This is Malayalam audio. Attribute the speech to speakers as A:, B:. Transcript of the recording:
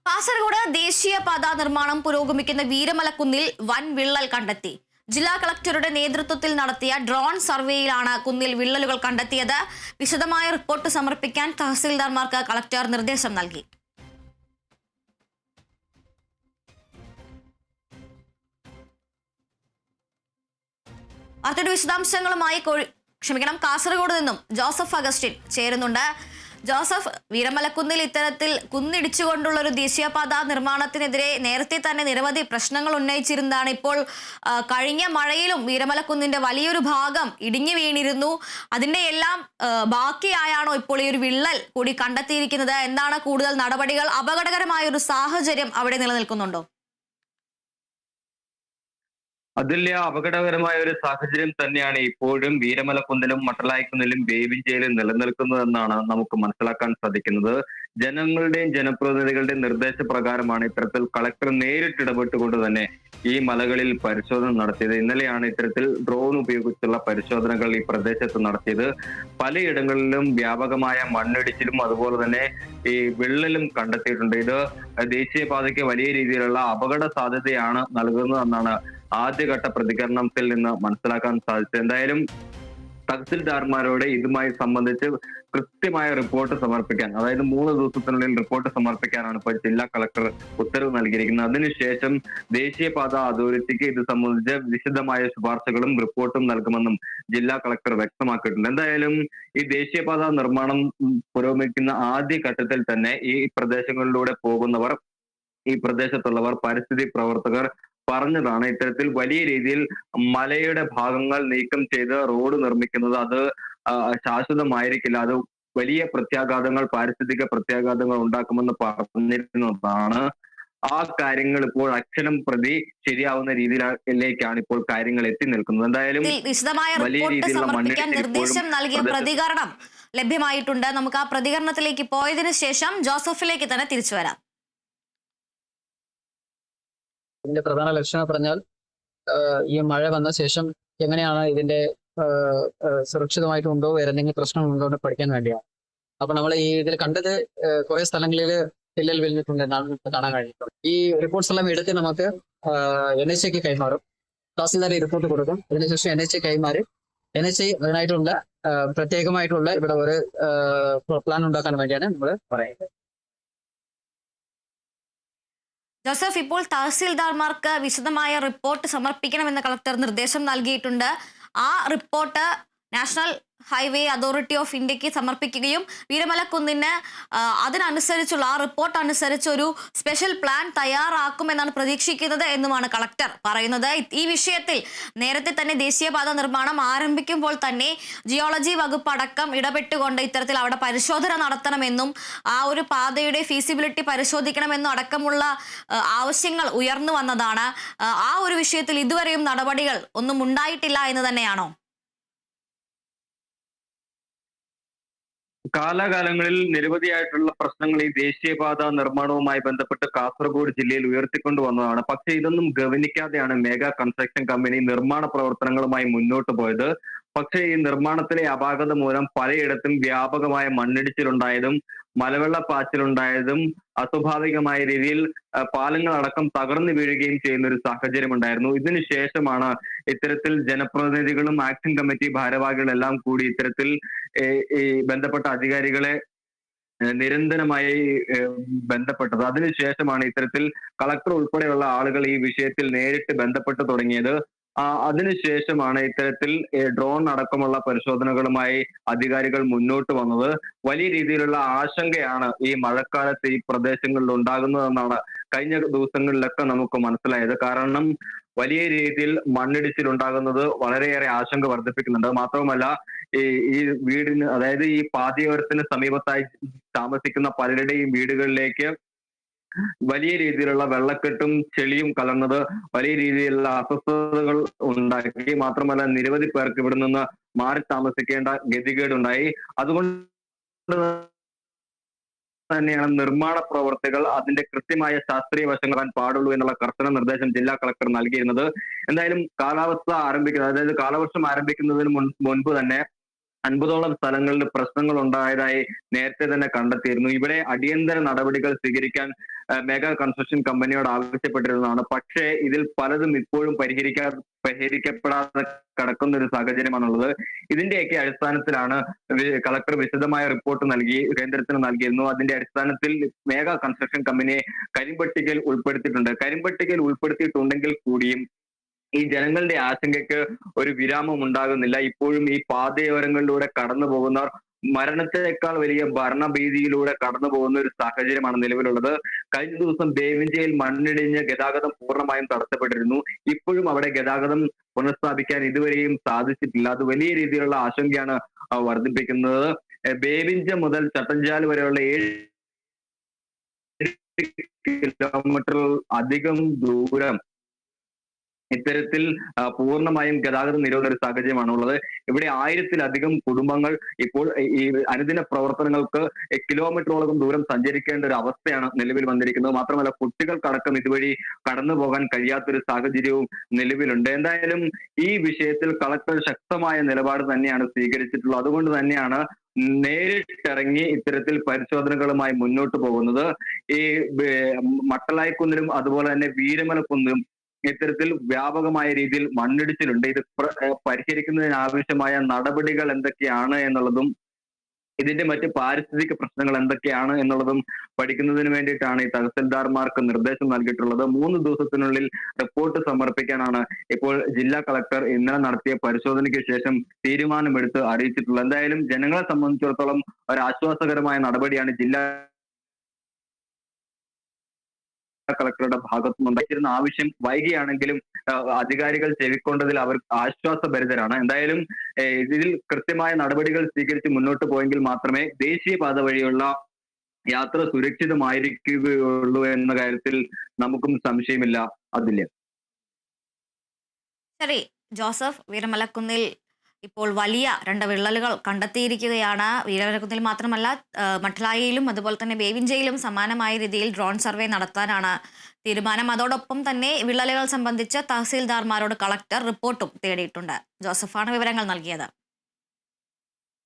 A: കാസർഗോഡ് ദേശീയപാത നിർമ്മാണം പുരോഗമിക്കുന്ന വീരമലക്കുന്നിൽ വൻ വിള്ളൽ കണ്ടെത്തി. ജില്ലാ കളക്ടറുടെ നേതൃത്വത്തിൽ നടത്തിയ ഡ്രോൺ സർവേയിലാണ് കുന്നിൽ വിള്ളലുകൾ കണ്ടെത്തിയത്. വിശദമായ റിപ്പോർട്ട് സമർപ്പിക്കാൻ തഹസിൽദാർമാർക്ക് കളക്ടർ നിർദ്ദേശം നൽകി. വാർത്തയുടെ വിശദാംശങ്ങളുമായി കാസർഗോഡ് നിന്നും ജോസഫ് അഗസ്റ്റിൻ ചേരുന്നുണ്ട്. ജോസഫ്, വീരമലക്കുന്നിൽ ഇത്തരത്തിൽ കുന്നിടിച്ചുകൊണ്ടുള്ള ഒരു ദേശീയപാത നിർമ്മാണത്തിനെതിരെ നേരത്തെ തന്നെ നിരവധി പ്രശ്നങ്ങൾ ഉന്നയിച്ചിരുന്നതാണ്. ഇപ്പോൾ കഴിഞ്ഞ മഴയിലും വീരമലക്കുന്നിന്റെ വലിയൊരു ഭാഗം ഇടിഞ്ഞു വീണിരുന്നു. അതിന്റെ എല്ലാം ബാക്കിയായാണോ ഇപ്പോൾ ഈ ഒരു വിള്ളൽ കൂടി കണ്ടെത്തിയിരിക്കുന്നത്? എന്താണ് കൂടുതൽ നടപടികൾ? അപകടകരമായ ഒരു സാഹചര്യം അവിടെ നിലനിൽക്കുന്നുണ്ടോ?
B: അതിലെ അപകടകരമായ ഒരു സാഹചര്യം തന്നെയാണ് ഇപ്പോഴും വീരമലക്കുന്നിലും മട്ടലായിക്കുന്നിലും ബേബിഞ്ചയിലും നിലനിൽക്കുന്നതെന്നാണ് നമുക്ക് മനസ്സിലാക്കാൻ സാധിക്കുന്നത്. ജനങ്ങളുടെയും ജനപ്രതിനിധികളുടെയും നിർദ്ദേശപ്രകാരമാണ് ഇത്തരത്തിൽ കളക്ടർ നേരിട്ട് ഇടപെട്ടുകൊണ്ട് തന്നെ ഈ മലകളിൽ പരിശോധന നടത്തിയത്. ഇന്നലെയാണ് ഇത്തരത്തിൽ ഡ്രോൺ ഉപയോഗിച്ചുള്ള പരിശോധനകൾ ഈ പ്രദേശത്ത് നടത്തിയത്. പലയിടങ്ങളിലും വ്യാപകമായ മണ്ണിടിച്ചിലും അതുപോലെ തന്നെ ഈ വിള്ളലും കണ്ടെത്തിയിട്ടുണ്ട്. ഇത് ദേശീയപാതയ്ക്ക് വലിയ രീതിയിലുള്ള അപകട സാധ്യതയാണ് നൽകുന്നതെന്നാണ് ആദ്യഘട്ട പ്രതികരണത്തിൽ നിന്ന് മനസ്സിലാക്കാൻ സാധിച്ചത്. എന്തായാലും തഹസിൽദാർമാരോട് ഇതുമായി സംബന്ധിച്ച് കൃത്യമായ റിപ്പോർട്ട് സമർപ്പിക്കാൻ, അതായത് 3 ദിവസത്തിനുള്ളിൽ റിപ്പോർട്ട് സമർപ്പിക്കാനാണ് ഇപ്പോൾ ജില്ലാ കളക്ടർ ഉത്തരവ് നൽകിയിരിക്കുന്നത്. അതിനുശേഷം ദേശീയപാത അതോറിറ്റിക്ക് ഇത് സംബന്ധിച്ച് വിശദമായ ശുപാർശകളും റിപ്പോർട്ടും നൽകുമെന്നും ജില്ലാ കളക്ടർ വ്യക്തമാക്കിയിട്ടുണ്ട്. എന്തായാലും ഈ ദേശീയപാത നിർമ്മാണം പുരോഗമിക്കുന്ന ആദ്യ ഘട്ടത്തിൽ തന്നെ ഈ പ്രദേശങ്ങളിലൂടെ പോകുന്നവർ, ഈ പ്രദേശത്തുള്ളവർ, പരിസ്ഥിതി പ്രവർത്തകർ പറഞ്ഞതാണ് ഇത്തരത്തിൽ വലിയ രീതിയിൽ മലയുടെ ഭാഗങ്ങൾ നീക്കം ചെയ്ത് റോഡ് നിർമ്മിക്കുന്നത് അത് ശാശ്വതമായിരിക്കില്ല, അത് വലിയ പ്രത്യാഘാതങ്ങൾ, പാരിസ്ഥിതിക പ്രത്യാഘാതങ്ങൾ ഉണ്ടാക്കുമെന്ന് പറഞ്ഞിരുന്നതാണ്. ആ കാര്യങ്ങൾ ഇപ്പോൾ അക്ഷരം പ്രതി ശരിയാവുന്ന രീതിയിലേക്കാണ് ഇപ്പോൾ കാര്യങ്ങൾ എത്തി നിൽക്കുന്നത്. എന്തായാലും വലിയ രീതിയിലുള്ള
A: നിർദ്ദേശം നൽകിയ പ്രതികരണം ലഭ്യമായിട്ടുണ്ട്. നമുക്ക് ആ പ്രതികരണത്തിലേക്ക് പോയതിനു ശേഷം ജോസഫിലേക്ക് തന്നെ തിരിച്ചു വരാം.
C: ഇതിന്റെ പ്രധാന ലക്ഷ്യം പറഞ്ഞാൽ ഈ മഴ വന്ന ശേഷം എങ്ങനെയാണ് ഇതിന്റെ സുരക്ഷിതമായിട്ടുണ്ടോ, വേറെ എന്തെങ്കിലും പ്രശ്നങ്ങളുണ്ടോ എന്ന് പഠിക്കാൻ വേണ്ടിയാണ്. അപ്പൊ നമ്മൾ ഈ ഇതിൽ കണ്ടത് കുറെ സ്ഥലങ്ങളിൽ വിള്ളൽ വീണിട്ടുണ്ട് എന്നാണ് കാണാൻ കഴിഞ്ഞിട്ടുള്ളത്. ഈ റിപ്പോർട്ട്സ് എല്ലാം എടുത്ത് നമുക്ക് NHA കൈമാറും. തഹസിൽദാർ റിപ്പോർട്ട് കൊടുക്കും. അതിനുശേഷം NHA കൈമാറി NHA അതിനായിട്ടുള്ള പ്രത്യേകമായിട്ടുള്ള ഇവിടെ ഒരു പ്ലാൻ ഉണ്ടാക്കാൻ വേണ്ടിയാണ് നമ്മൾ പറയുന്നത്.
A: ജോസഫ്, ഇപ്പോൾ തഹസിൽദാർമാർക്ക് വിശദമായ റിപ്പോർട്ട് സമർപ്പിക്കണമെന്ന് കളക്ടർ നിർദ്ദേശം നൽകിയിട്ടുണ്ട്. ആ report national highway authority of ഇന്ത്യക്ക് സമർപ്പിക്കുകയും വീരമലക്കുന്നിന് അതിനനുസരിച്ചുള്ള ആ റിപ്പോർട്ട് അനുസരിച്ച് ഒരു സ്പെഷ്യൽ പ്ലാൻ തയ്യാറാക്കുമെന്നാണ് പ്രതീക്ഷിക്കുന്നത് എന്നുമാണ് കളക്ടർ പറയുന്നത്. ഈ വിഷയത്തിൽ നേരത്തെ തന്നെ ദേശീയപാത നിർമ്മാണം ആരംഭിക്കുമ്പോൾ തന്നെ ജിയോളജി വകുപ്പ് അടക്കം ഇടപെട്ടുകൊണ്ട് ഇത്തരത്തിൽ അവിടെ പരിശോധന നടത്തണമെന്നും ആ ഒരു പാതയുടെ ഫീസിബിലിറ്റി പരിശോധിക്കണമെന്നും അടക്കമുള്ള ആവശ്യങ്ങൾ ഉയർന്നു വന്നതാണ്. ആ ഒരു വിഷയത്തിൽ ഇതുവരെയും നടപടികൾ ഒന്നും ഉണ്ടായിട്ടില്ല എന്ന് തന്നെയാണോ?
B: കാലാകാലങ്ങളിൽ നിരവധിയായിട്ടുള്ള പ്രശ്നങ്ങൾ ഈ ദേശീയപാത നിർമ്മാണവുമായി ബന്ധപ്പെട്ട് കാസർഗോഡ് ജില്ലയിൽ ഉയർത്തിക്കൊണ്ടുവന്നതാണ്. പക്ഷേ ഇതൊന്നും ഗവനിക്കാതെയാണ് മെഗാ കൺസ്ട്രക്ഷൻ കമ്പനി നിർമ്മാണ പ്രവർത്തനങ്ങളുമായി മുന്നോട്ട് പോയത്. പക്ഷേ ഈ നിർമ്മാണത്തിലെ അപാകത മൂലം പലയിടത്തും വ്യാപകമായ മണ്ണിടിച്ചിലുണ്ടായതും മലവെള്ളപ്പാച്ചിലുണ്ടായതും അസ്വാഭാവികമായ രീതിയിൽ പാലങ്ങളടക്കം തകർന്നു വീഴുകയും ചെയ്യുന്ന ഒരു സാഹചര്യം ഉണ്ടായിരുന്നു. ഇതിനുശേഷമാണ് ഇത്തരത്തിൽ ജനപ്രതിനിധികളും ആക്ഷൻ കമ്മിറ്റി ഭാരവാഹികളെല്ലാം കൂടി ഇത്തരത്തിൽ ഈ ബന്ധപ്പെട്ട അധികാരികളെ നിരന്തരമായി ബന്ധപ്പെട്ടത്. അതിനുശേഷമാണ് ഇത്തരത്തിൽ കളക്ടർ ഉൾപ്പെടെയുള്ള ആളുകൾ ഈ വിഷയത്തിൽ നേരിട്ട് ബന്ധപ്പെട്ട് തുടങ്ങിയത്. അതിനുശേഷമാണ് ഇത്തരത്തിൽ ഡ്രോൺ അടക്കമുള്ള പരിശോധനകളുമായി അധികാരികൾ മുന്നോട്ട് വന്നത്. വലിയ രീതിയിലുള്ള ആശങ്കയാണ് ഈ മഴക്കാലത്ത് ഈ പ്രദേശങ്ങളിൽ ഉണ്ടാകുന്നതെന്നാണ് കഴിഞ്ഞ ദിവസങ്ങളിലൊക്കെ നമുക്ക് മനസ്സിലായത്. കാരണം വലിയ രീതിയിൽ മണ്ണിടിച്ചിലുണ്ടാകുന്നത് വളരെയേറെ ആശങ്ക വർദ്ധിപ്പിക്കുന്നുണ്ട്. മാത്രവുമല്ല ഈ വീടിന്, അതായത് ഈ പാതയോരത്തിന് സമീപത്തായി താമസിക്കുന്ന പലരുടെയും വീടുകളിലേക്ക് വലിയ രീതിയിലുള്ള വെള്ളക്കെട്ടും ചെളിയും കലർന്നത് വലിയ രീതിയിലുള്ള അസ്വസ്ഥതകൾ ഉണ്ടാക്കി. മാത്രമല്ല നിരവധി പേർക്ക് ഇവിടെ നിന്ന് മാറി താമസിക്കേണ്ട ഗതികേടുണ്ടായി. അതുകൊണ്ട് തന്നെയാണ് നിർമ്മാണ പ്രവർത്തികൾ അതിന്റെ കൃത്യമായ ശാസ്ത്രീയ വശങ്ങളാൻ പാടുള്ളൂ എന്നുള്ള കർശന നിർദ്ദേശം ജില്ലാ കളക്ടർ നൽകിയിരുന്നത്. എന്തായാലും കാലാവസ്ഥ ആരംഭിക്കുന്നത്, അതായത് കാലവർഷം ആരംഭിക്കുന്നതിന് മുൻപ് തന്നെ 50ഓളം സ്ഥലങ്ങളിൽ പ്രശ്നങ്ങൾ ഉണ്ടായതായി നേരത്തെ തന്നെ കണ്ടെത്തിയിരുന്നു. ഇവിടെ അടിയന്തര നടപടികൾ സ്വീകരിക്കാൻ മെഗാ കൺസ്ട്രക്ഷൻ കമ്പനിയോട് ആവശ്യപ്പെട്ടിരുന്നതാണ്. പക്ഷേ ഇതിൽ പലതും ഇപ്പോഴും പരിഹരിക്കപ്പെടാതെ കിടക്കുന്ന ഒരു സാഹചര്യമാണുള്ളത്. ഇതിന്റെയൊക്കെ അടിസ്ഥാനത്തിലാണ് കളക്ടർ വിശദമായ റിപ്പോർട്ട് കേന്ദ്രത്തിന് നൽകിയിരുന്നു. അതിന്റെ അടിസ്ഥാനത്തിൽ മെഗാ കൺസ്ട്രക്ഷൻ കമ്പനിയെ കരിമ്പട്ടികയിൽ ഉൾപ്പെടുത്തിയിട്ടുണ്ട്. കരിമ്പട്ടികയിൽ ഉൾപ്പെടുത്തിയിട്ടുണ്ടെങ്കിൽ കൂടിയും ഈ ജനങ്ങളുടെ ആശങ്കയ്ക്ക് ഒരു വിരാമം ഉണ്ടാകുന്നില്ല. ഇപ്പോഴും ഈ പാതയോരങ്ങളിലൂടെ കടന്നു പോകുന്നവർ മരണത്തെക്കാൾ വലിയ ഭരണഭീതിയിലൂടെ കടന്നു പോകുന്ന ഒരു സാഹചര്യമാണ് നിലവിലുള്ളത്. കഴിഞ്ഞ ദിവസം ബേവിഞ്ചയിൽ മണ്ണിടിഞ്ഞ് ഗതാഗതം പൂർണ്ണമായും തടസ്സപ്പെട്ടിരുന്നു. ഇപ്പോഴും അവിടെ ഗതാഗതം പുനഃസ്ഥാപിക്കാൻ ഇതുവരെയും സാധിച്ചിട്ടില്ല. അത് വലിയ രീതിയിലുള്ള ആശങ്കയാണ് വർദ്ധിപ്പിക്കുന്നത്. ബേവിഞ്ച മുതൽ ചട്ടഞ്ചാൽ വരെയുള്ള 7 കിലോമീറ്റർ അധികം ദൂരം ഇത്തരത്തിൽ പൂർണ്ണമായും ഗതാഗത നിരോധന ഒരു സാഹചര്യമാണുള്ളത്. ഇവിടെ 1000-ലധികം കുടുംബങ്ങൾ ഇപ്പോൾ ഈ അനുദിന പ്രവർത്തനങ്ങൾക്ക് കിലോമീറ്ററോളം ദൂരം സഞ്ചരിക്കേണ്ട ഒരു അവസ്ഥയാണ് നിലവിൽ വന്നിരിക്കുന്നത്. മാത്രമല്ല കുട്ടികൾക്കടക്കം ഇതുവഴി കടന്നു പോകാൻ കഴിയാത്തൊരു സാഹചര്യവും നിലവിലുണ്ട്. എന്തായാലും ഈ വിഷയത്തിൽ കളക്ടർ ശക്തമായ നിലപാട് തന്നെയാണ് സ്വീകരിച്ചിട്ടുള്ളത്. അതുകൊണ്ട് തന്നെയാണ് നേരിട്ടിറങ്ങി ഇത്തരത്തിൽ പരിശോധനകളുമായി മുന്നോട്ട് പോകുന്നത്. ഈ മട്ടലായിക്കുന്നിലും അതുപോലെ തന്നെ വീരമലക്കുന്നിലും ഇത്തരത്തിൽ വ്യാപകമായ രീതിയിൽ മണ്ണിടിച്ചിലുണ്ട്. ഇത് പരിഹരിക്കുന്നതിനാവശ്യമായ നടപടികൾ എന്തൊക്കെയാണ് എന്നുള്ളതും ഇതിന്റെ മറ്റ് പാരിസ്ഥിതിക പ്രശ്നങ്ങൾ എന്തൊക്കെയാണ് എന്നുള്ളതും പഠിക്കുന്നതിന് വേണ്ടിയിട്ടാണ് ഈ തഹസിൽദാർമാർക്ക് നിർദ്ദേശം നൽകിയിട്ടുള്ളത്. 3 ദിവസത്തിനുള്ളിൽ റിപ്പോർട്ട് സമർപ്പിക്കാനാണ് ഇപ്പോൾ ജില്ലാ കളക്ടർ ഇന്നലെ നടത്തിയ പരിശോധനയ്ക്ക് ശേഷം തീരുമാനമെടുത്ത് അറിയിച്ചിട്ടുള്ളത്. എന്തായാലും ജനങ്ങളെ സംബന്ധിച്ചിടത്തോളം ഒരു ആശ്വാസകരമായ നടപടിയാണ് ജില്ലാ കളക്ടറുടെ ഭാഗത്തുനിന്നുണ്ടായിരുന്ന. ആവശ്യം വൈകിയാണെങ്കിലും അധികാരികൾ ചെവിക്കൊണ്ടതിൽ അവർ ആശ്വാസഭരിതരാണ്. എന്തായാലും ഇതിൽ കൃത്യമായ നടപടികൾ സ്വീകരിച്ച് മുന്നോട്ട് പോയെങ്കിൽ മാത്രമേ ദേശീയപാത വഴിയുള്ള യാത്ര സുരക്ഷിതമായിരിക്കുകയുള്ളൂ എന്ന കാര്യത്തിൽ നമുക്കും സംശയമില്ല. അതില്ല.
A: ശരി ജോസഫ്, വീരമലക്കുന്നിൽ ഇപ്പോൾ വലിയ 2 വിള്ളലുകൾ കണ്ടെത്തിയിരിക്കുകയാണ്. വീരമലക്കുന്നിൽ മാത്രമല്ല മഠലായിലും അതുപോലെ തന്നെ ബേവിഞ്ചയിലും സമാനമായ രീതിയിൽ ഡ്രോൺ സർവേ നടത്താനാണ് തീരുമാനം. അതോടൊപ്പം തന്നെ വിള്ളലുകൾ സംബന്ധിച്ച് തഹസീൽദാർമാരോട് കളക്ടർ റിപ്പോർട്ടും തേടിയിട്ടുണ്ട്. ജോസഫാണ് വിവരങ്ങൾ നൽകിയത്.